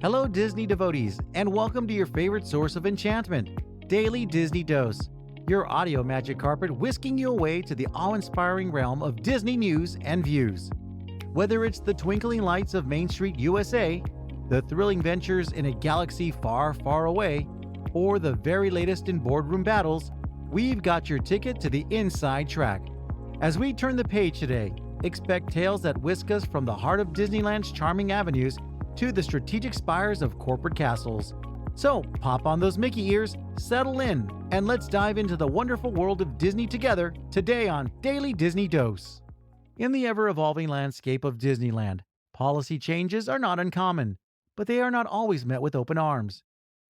Hello, Disney devotees, and welcome to your favorite source of enchantment, Daily Disney Dose, your audio magic carpet whisking you away to the awe-inspiring realm of Disney news and views. Whether it's the twinkling lights of Main Street, USA, the thrilling ventures in a galaxy far, far away, or the very latest in boardroom battles, we've got your ticket to the inside track. As we turn the page today, expect tales that whisk us from the heart of Disneyland's charming avenues to the strategic spires of corporate castles. So pop on those Mickey ears, settle in, and let's dive into the wonderful world of Disney together today on Daily Disney Dose. In the ever-evolving landscape of Disneyland, policy changes are not uncommon, but they are not always met with open arms.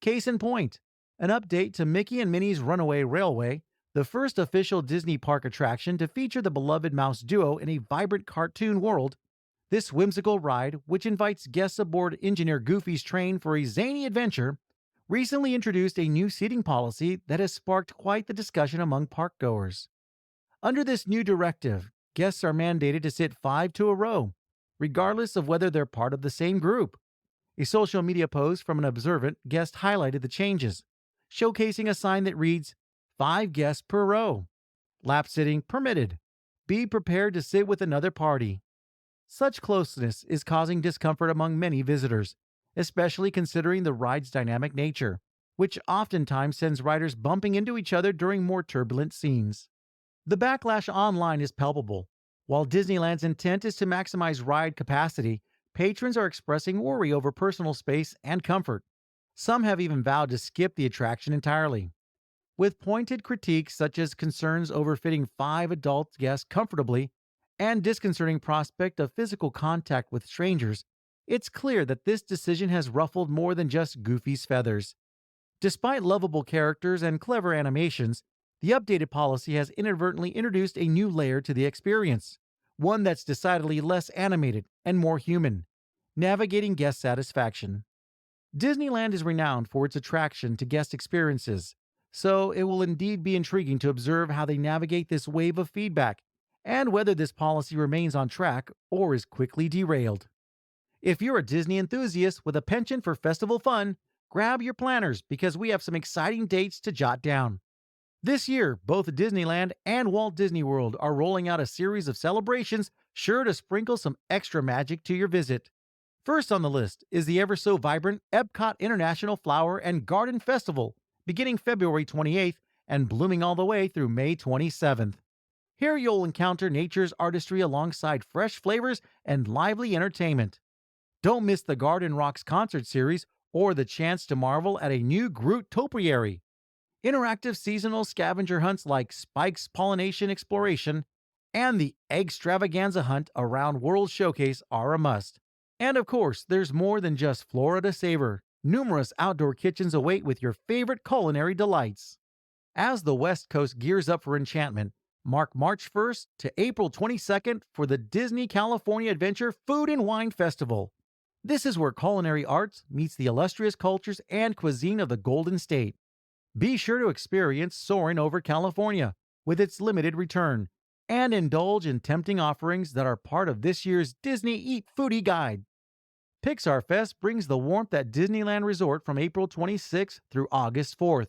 Case in point, an update to Mickey and Minnie's Runaway Railway, the first official Disney park attraction to feature the beloved mouse duo in a vibrant cartoon world. This whimsical ride, which invites guests aboard Engineer Goofy's train for a zany adventure, recently introduced a new seating policy that has sparked quite the discussion among parkgoers. Under this new directive, guests are mandated to sit 5 to a row, regardless of whether they're part of the same group. A social media post from an observant guest highlighted the changes, showcasing a sign that reads, 5 guests per row. Lap sitting permitted. Be prepared to sit with another party. Such closeness is causing discomfort among many visitors, especially considering the ride's dynamic nature, which oftentimes sends riders bumping into each other during more turbulent scenes. The backlash online is palpable. While Disneyland's intent is to maximize ride capacity, patrons are expressing worry over personal space and comfort. Some have even vowed to skip the attraction entirely. With pointed critiques such as concerns over fitting 5 adult guests comfortably and disconcerting prospect of physical contact with strangers, it's clear that this decision has ruffled more than just Goofy's feathers. Despite lovable characters and clever animations, the updated policy has inadvertently introduced a new layer to the experience, one that's decidedly less animated and more human, navigating guest satisfaction. Disneyland is renowned for its attraction to guest experiences, so it will indeed be intriguing to observe how they navigate this wave of feedback and whether this policy remains on track or is quickly derailed. If you're a Disney enthusiast with a penchant for festival fun, grab your planners because we have some exciting dates to jot down. This year, both Disneyland and Walt Disney World are rolling out a series of celebrations sure to sprinkle some extra magic to your visit. First on the list is the ever-so-vibrant Epcot International Flower and Garden Festival, beginning February 28th and blooming all the way through May 27th. Here you'll encounter nature's artistry alongside fresh flavors and lively entertainment. Don't miss the Garden Rocks concert series or the chance to marvel at a new Groot topiary. Interactive seasonal scavenger hunts like Spike's Pollination Exploration and the Eggstravaganza Hunt around World Showcase are a must. And of course, there's more than just flora to savor. Numerous outdoor kitchens await with your favorite culinary delights. As the West Coast gears up for enchantment, mark March 1st to April 22nd for the Disney California Adventure Food and Wine Festival. This is where culinary arts meets the illustrious cultures and cuisine of the Golden State. Be sure to experience soaring over California with its limited return and indulge in tempting offerings that are part of this year's Disney Eat Foodie Guide. Pixar Fest brings the warmth at Disneyland Resort from April 26th through August 4th.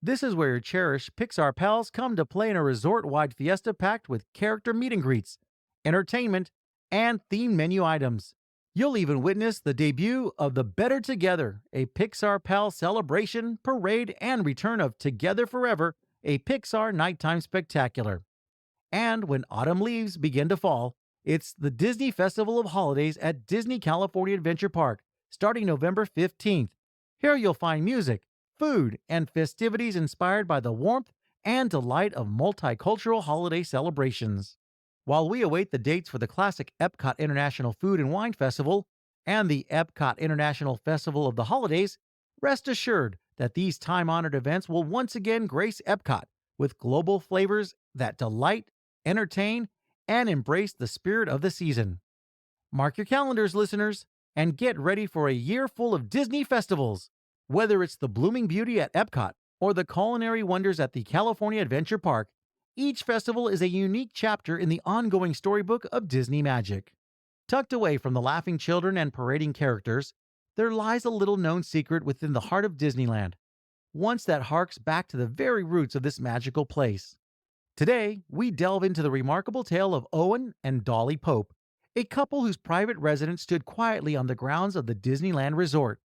This is where your cherished Pixar pals come to play in a resort-wide fiesta packed with character meet and greets, entertainment, and themed menu items. You'll even witness the debut of the Better Together, a Pixar Pal celebration, parade, and return of Together Forever, a Pixar nighttime spectacular. And when autumn leaves begin to fall, it's the Disney Festival of Holidays at Disney California Adventure Park, starting November 15th. Here you'll find music, food, and festivities inspired by the warmth and delight of multicultural holiday celebrations. While we await the dates for the classic Epcot International Food and Wine Festival and the Epcot International Festival of the Holidays, rest assured that these time-honored events will once again grace Epcot with global flavors that delight, entertain, and embrace the spirit of the season. Mark your calendars, listeners, and get ready for a year full of Disney festivals. Whether it's the blooming beauty at Epcot or the culinary wonders at the California Adventure Park, each festival is a unique chapter in the ongoing storybook of Disney magic. Tucked away from the laughing children and parading characters, There lies a little known secret within the heart of Disneyland, once that harks back to the very roots of this magical place. Today, we delve into the remarkable tale of Owen and Dolly Pope, a couple whose private residence stood quietly on the grounds of the Disneyland Resort.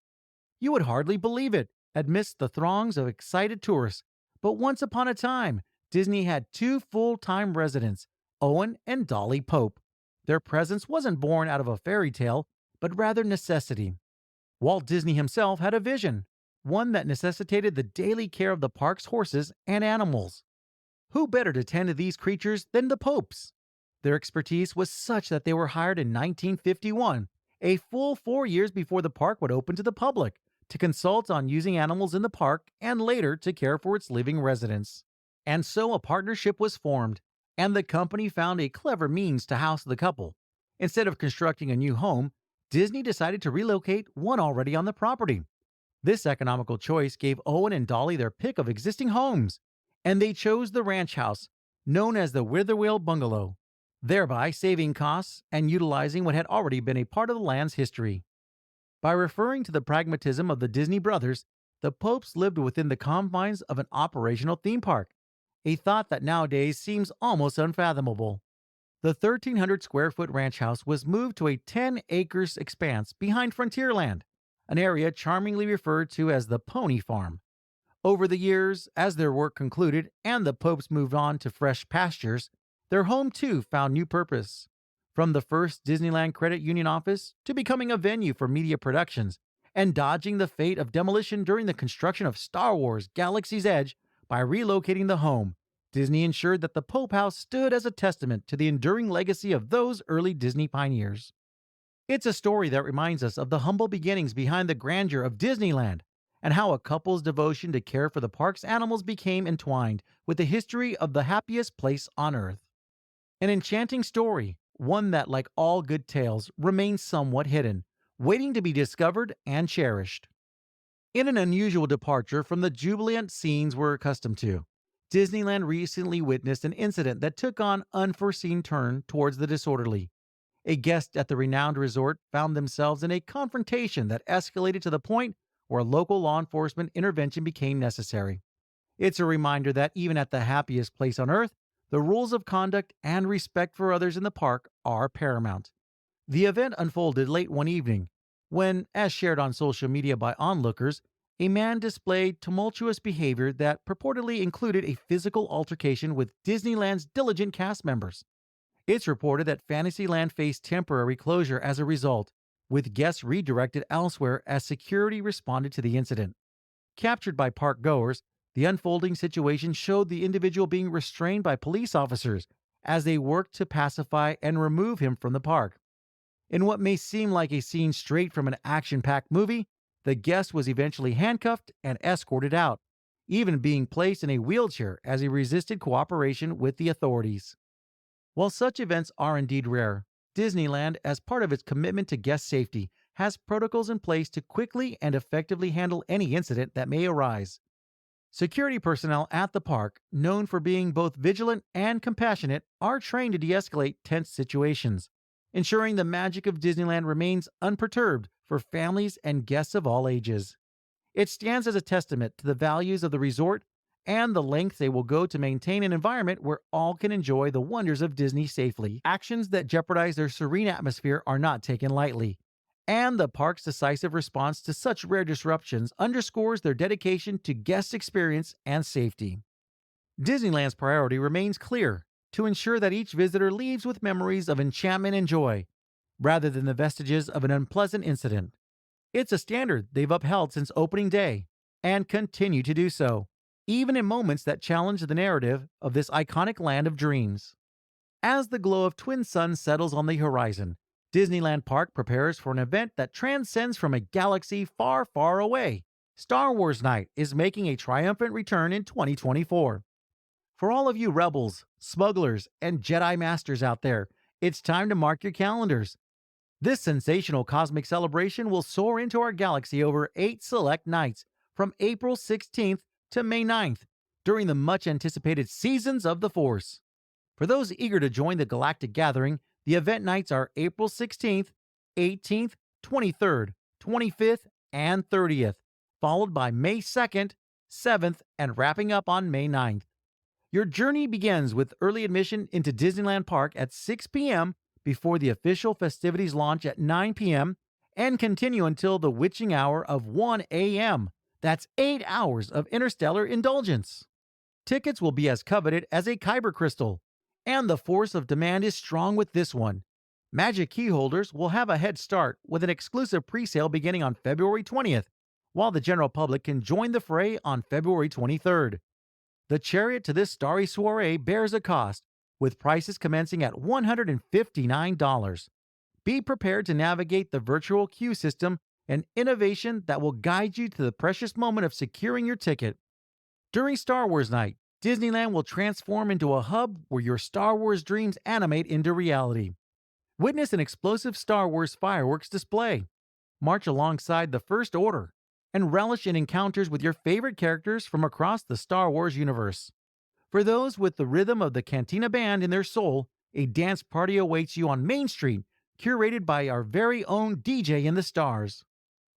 You would hardly believe it amidst the throngs of excited tourists, but once upon a time, Disney had two full-time residents, Owen and Dolly Pope. Their presence wasn't born out of a fairy tale, but rather necessity. Walt Disney himself had a vision, one that necessitated the daily care of the park's horses and animals. Who better to tend to these creatures than the Popes? Their expertise was such that they were hired in 1951, a full 4 years before the park would open to the public, to consult on using animals in the park and later to care for its living residents. And so a partnership was formed, and the company found a clever means to house the couple. Instead of constructing a new home, Disney decided to relocate one already on the property. This economical choice gave Owen and Dolly their pick of existing homes, and they chose the ranch house, known as the Witherwell Bungalow, thereby saving costs and utilizing what had already been a part of the land's history. By referring to the pragmatism of the Disney brothers, the Popes lived within the confines of an operational theme park, a thought that nowadays seems almost unfathomable. The 1,300 square foot ranch house was moved to a 10 acres expanse behind Frontierland, an area charmingly referred to as the Pony Farm. Over the years, as their work concluded and the Popes moved on to fresh pastures, their home too found new purpose. From the first Disneyland Credit Union office to becoming a venue for media productions and dodging the fate of demolition during the construction of Star Wars Galaxy's Edge by relocating the home, Disney ensured that the Pope House stood as a testament to the enduring legacy of those early Disney pioneers. It's a story that reminds us of the humble beginnings behind the grandeur of Disneyland and how a couple's devotion to care for the park's animals became entwined with the history of the happiest place on earth. An enchanting story, one that, like all good tales, remains somewhat hidden, waiting to be discovered and cherished. In an unusual departure from the jubilant scenes we're accustomed to, Disneyland recently witnessed an incident that took on unforeseen turn towards the disorderly. A guest at the renowned resort found themselves in a confrontation that escalated to the point where local law enforcement intervention became necessary. It's a reminder that even at the happiest place on earth, the rules of conduct and respect for others in the park are paramount. The event unfolded late one evening when, as shared on social media by onlookers, a man displayed tumultuous behavior that purportedly included a physical altercation with Disneyland's diligent cast members. It's reported that Fantasyland faced temporary closure as a result, with guests redirected elsewhere as security responded to the incident. Captured by park goers, the unfolding situation showed the individual being restrained by police officers as they worked to pacify and remove him from the park. In what may seem like a scene straight from an action-packed movie, the guest was eventually handcuffed and escorted out, even being placed in a wheelchair as he resisted cooperation with the authorities. While such events are indeed rare, Disneyland, as part of its commitment to guest safety, has protocols in place to quickly and effectively handle any incident that may arise. Security personnel at the park, known for being both vigilant and compassionate, are trained to de-escalate tense situations, ensuring the magic of Disneyland remains unperturbed for families and guests of all ages. It stands as a testament to the values of the resort and the lengths they will go to maintain an environment where all can enjoy the wonders of Disney safely. Actions that jeopardize their serene atmosphere are not taken lightly, and the park's decisive response to such rare disruptions underscores their dedication to guest experience and safety. Disneyland's priority remains clear: to ensure that each visitor leaves with memories of enchantment and joy, rather than the vestiges of an unpleasant incident. It's a standard they've upheld since opening day, and continue to do so, even in moments that challenge the narrative of this iconic land of dreams. As the glow of twin suns settles on the horizon, Disneyland Park prepares for an event that transcends from a galaxy far, far away. Star Wars Night is making a triumphant return in 2024. For all of you rebels, smugglers, and Jedi Masters out there, it's time to mark your calendars. This sensational cosmic celebration will soar into our galaxy over 8 select nights from April 16th to May 9th during the much-anticipated Seasons of the Force. For those eager to join the galactic gathering, the event nights are April 16th, 18th, 23rd, 25th, and 30th, followed by May 2nd, 7th, and wrapping up on May 9th. Your journey begins with early admission into Disneyland Park at 6 p.m. before the official festivities launch at 9 p.m. and continue until the witching hour of 1 a.m. That's 8 hours of interstellar indulgence. Tickets will be as coveted as a kyber crystal, and the force of demand is strong with this one. Magic key holders will have a head start with an exclusive pre-sale beginning on February 20th, while the general public can join the fray on February 23rd. The chariot to this starry soiree bears a cost, with prices commencing at $159. Be prepared to navigate the virtual queue system, an innovation that will guide you to the precious moment of securing your ticket. During Star Wars Night, Disneyland will transform into a hub where your Star Wars dreams animate into reality. Witness an explosive Star Wars fireworks display, march alongside the First Order, and relish in encounters with your favorite characters from across the Star Wars universe. For those with the rhythm of the Cantina Band in their soul, a dance party awaits you on Main Street, curated by our very own DJ in the Stars.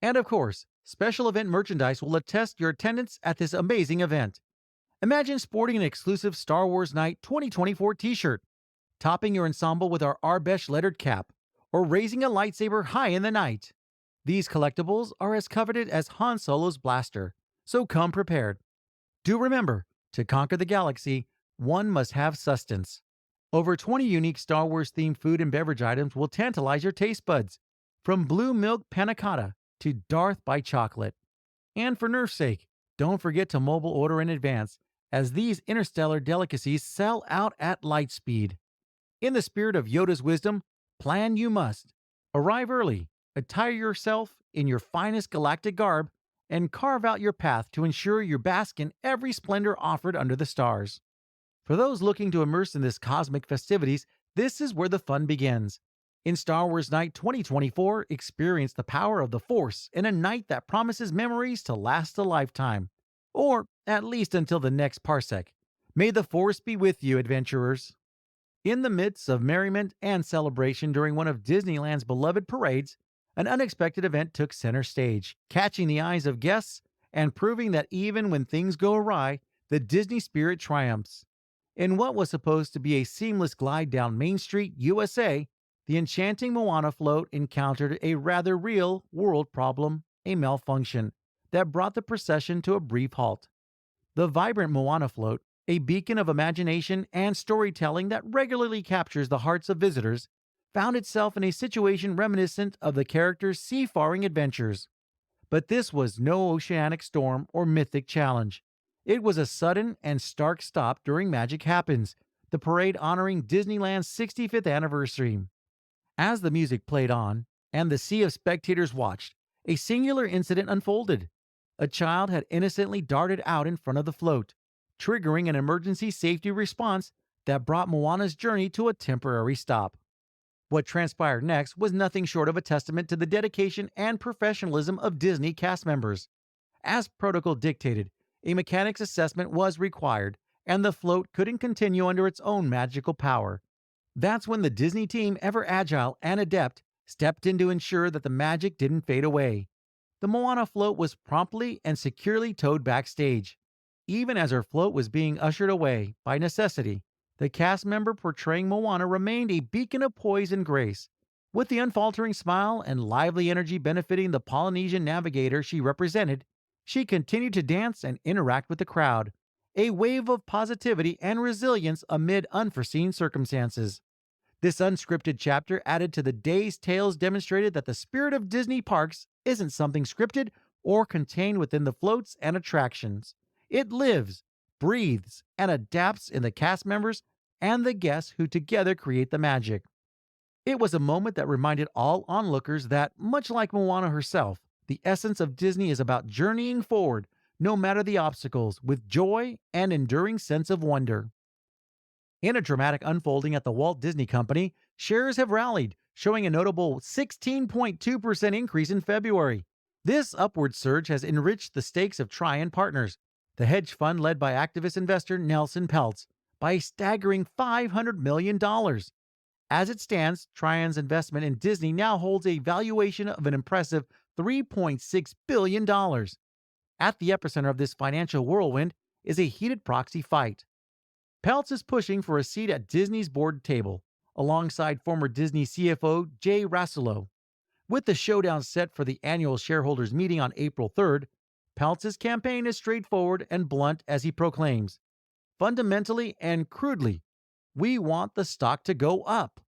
And of course, special event merchandise will attest your attendance at this amazing event. Imagine sporting an exclusive Star Wars Night 2024 t-shirt, topping your ensemble with our Arbesh lettered cap, or raising a lightsaber high in the night. These collectibles are as coveted as Han Solo's blaster, so come prepared. Do remember, to conquer the galaxy, one must have sustenance. Over 20 unique Star Wars-themed food and beverage items will tantalize your taste buds, from blue milk panna cotta to Darth by chocolate. And for nerf's sake, don't forget to mobile order in advance, as these interstellar delicacies sell out at light speed. In the spirit of Yoda's wisdom, plan you must. Arrive early, attire yourself in your finest galactic garb, and carve out your path to ensure you bask in every splendor offered under the stars. For those looking to immerse in this cosmic festivities, this is where the fun begins. In Star Wars Night 2024, experience the power of the Force in a night that promises memories to last a lifetime, or at least until the next parsec. May the Force be with you, adventurers. In the midst of merriment and celebration during one of Disneyland's beloved parades, an unexpected event took center stage, catching the eyes of guests and proving that even when things go awry, the Disney spirit triumphs. In what was supposed to be a seamless glide down Main Street, USA, the enchanting Moana float encountered a rather real world problem, a malfunction, that brought the procession to a brief halt. The vibrant Moana float, a beacon of imagination and storytelling that regularly captures the hearts of visitors, found itself in a situation reminiscent of the character's seafaring adventures. But this was no oceanic storm or mythic challenge. It was a sudden and stark stop during Magic Happens, the parade honoring Disneyland's 65th anniversary. As the music played on, and the sea of spectators watched, a singular incident unfolded. A child had innocently darted out in front of the float, triggering an emergency safety response that brought Moana's journey to a temporary stop. What transpired next was nothing short of a testament to the dedication and professionalism of Disney cast members. As protocol dictated, a mechanics assessment was required, and the float couldn't continue under its own magical power. That's when the Disney team, ever agile and adept, stepped in to ensure that the magic didn't fade away. The Moana float was promptly and securely towed backstage. Even as her float was being ushered away, by necessity, the cast member portraying Moana remained a beacon of poise and grace. With the unfaltering smile and lively energy benefiting the Polynesian navigator she represented, she continued to dance and interact with the crowd, a wave of positivity and resilience amid unforeseen circumstances. This unscripted chapter added to the day's tales demonstrated that the spirit of Disney parks isn't something scripted or contained within the floats and attractions. It lives, breathes, and adapts in the cast members and the guests who together create the magic. It was a moment that reminded all onlookers that, much like Moana herself, the essence of Disney is about journeying forward, no matter the obstacles, with joy and enduring sense of wonder. In a dramatic unfolding at the Walt Disney Company, shares have rallied, showing a notable 16.2% increase in February. This upward surge has enriched the stakes of Trian Partners, the hedge fund led by activist investor Nelson Peltz, by a staggering $500 million. As it stands, Trian's investment in Disney now holds a valuation of an impressive $3.6 billion. At the epicenter of this financial whirlwind is a heated proxy fight. Peltz is pushing for a seat at Disney's board table, alongside former Disney CFO Jay Rasulo. With the showdown set for the annual shareholders meeting on April 3rd, Peltz's campaign is straightforward and blunt as he proclaims, fundamentally and crudely, we want the stock to go up.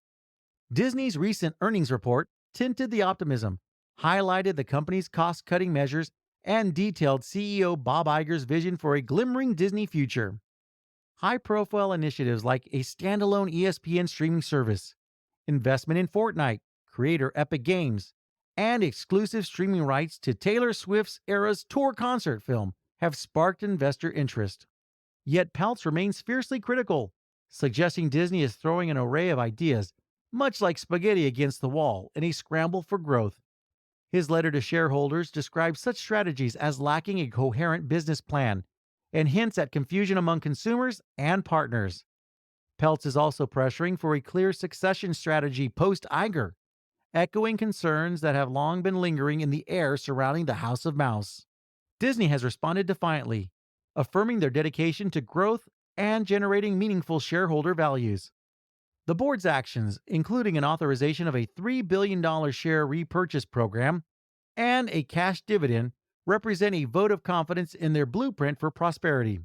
Disney's recent earnings report tinted the optimism, highlighted the company's cost-cutting measures, and detailed CEO Bob Iger's vision for a glimmering Disney future. High-profile initiatives like a standalone ESPN streaming service, investment in Fortnite, creator Epic Games, and exclusive streaming rights to Taylor Swift's Eras Tour concert film have sparked investor interest. Yet Peltz remains fiercely critical, suggesting Disney is throwing an array of ideas, much like spaghetti against the wall, in a scramble for growth. His letter to shareholders describes such strategies as lacking a coherent business plan and hints at confusion among consumers and partners. Peltz is also pressuring for a clear succession strategy post-Iger, echoing concerns that have long been lingering in the air surrounding the House of Mouse. Disney has responded defiantly, affirming their dedication to growth and generating meaningful shareholder values. The board's actions, including an authorization of a $3 billion share repurchase program and a cash dividend, represent a vote of confidence in their blueprint for prosperity.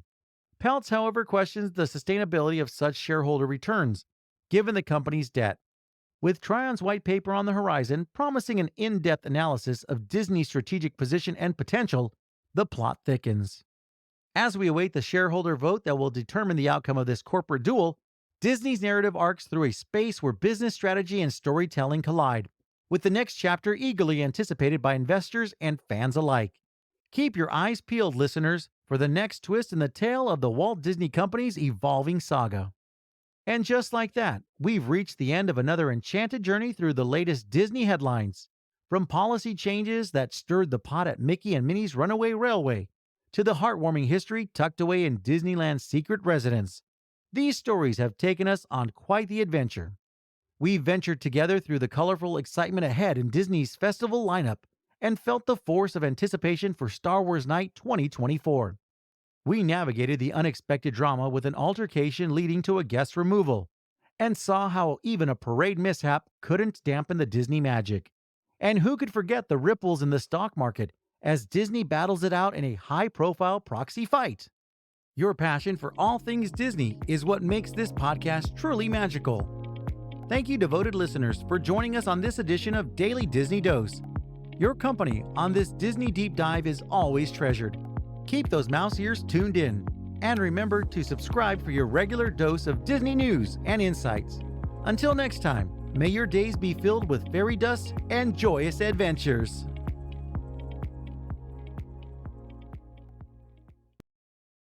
Peltz, however, questions the sustainability of such shareholder returns, given the company's debt. With Trion's white paper on the horizon promising an in-depth analysis of Disney's strategic position and potential, the plot thickens. As we await the shareholder vote that will determine the outcome of this corporate duel, Disney's narrative arcs through a space where business strategy and storytelling collide, with the next chapter eagerly anticipated by investors and fans alike. Keep your eyes peeled, listeners, for the next twist in the tale of the Walt Disney Company's evolving saga. And just like that, we've reached the end of another enchanted journey through the latest Disney headlines. From policy changes that stirred the pot at Mickey and Minnie's Runaway Railway, to the heartwarming history tucked away in Disneyland's secret residence, these stories have taken us on quite the adventure. We've ventured together through the colorful excitement ahead in Disney's festival lineup and felt the force of anticipation for Star Wars Night 2024. We navigated the unexpected drama with an altercation leading to a guest removal, and saw how even a parade mishap couldn't dampen the Disney magic. And who could forget the ripples in the stock market as Disney battles it out in a high-profile proxy fight? Your passion for all things Disney is what makes this podcast truly magical. Thank you, devoted listeners, for joining us on this edition of Daily Disney Dose. Your company on this Disney deep dive is always treasured. Keep those mouse ears tuned in, and remember to subscribe for your regular dose of Disney news and insights. Until next time, may your days be filled with fairy dust and joyous adventures.